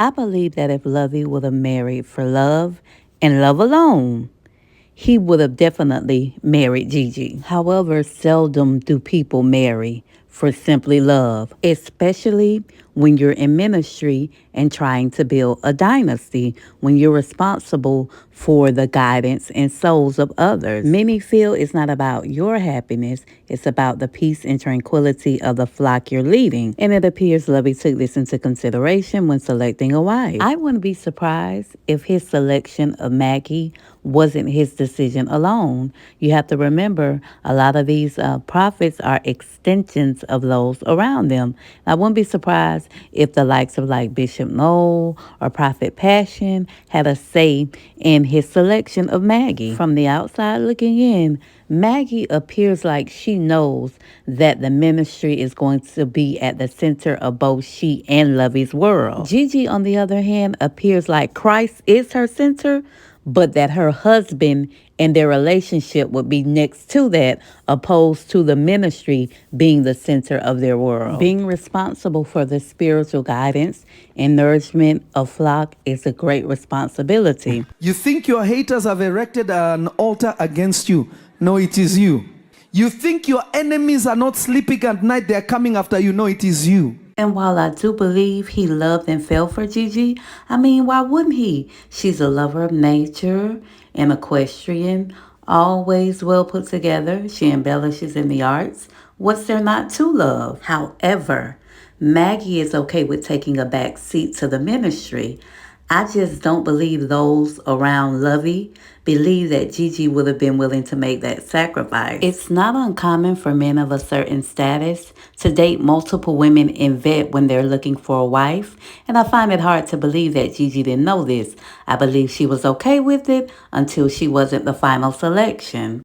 I believe that if Lovey would have married for love and love alone, he would have definitely married Gigi. However, seldom do people marry for simply love, especially when you're in ministry and trying to build a dynasty, when you're responsible for the guidance and souls of others. Many feel it's not about your happiness, it's about the peace and tranquility of the flock you're leading. And it appears Lovey took this into consideration when selecting a wife. I wouldn't be surprised if his selection of Maggy wasn't his decision alone. You have to remember a lot of these prophets are extensions of those around them. I wouldn't be surprised if the likes of like Bishop Noel or Prophet Passion had a say in his selection of Maggy. From the outside looking in, Maggy appears like she knows that the ministry is going to be at the center of both she and Lovey's world. Gigi, on the other hand, appears like Christ is her center, but that her husband and their relationship would be next to that, opposed to the ministry being the center of their world. Being responsible for the spiritual guidance and nourishment of flock is a great responsibility. You think your haters have erected an altar against you. No, it is you. You think your enemies are not sleeping at night, they're coming after you. No, it is you. And while I do believe he loved and fell for Gigi, I mean, why wouldn't he? She's a lover of nature, an equestrian, always well put together. She embellishes in the arts. What's there not to love? However, Maggy is okay with taking a back seat to the ministry. I just don't believe those around Lovey believe that Gigi would have been willing to make that sacrifice. It's not uncommon for men of a certain status to date multiple women and vet when they're looking for a wife, and I find it hard to believe that Gigi didn't know this. I believe she was okay with it until she wasn't the final selection.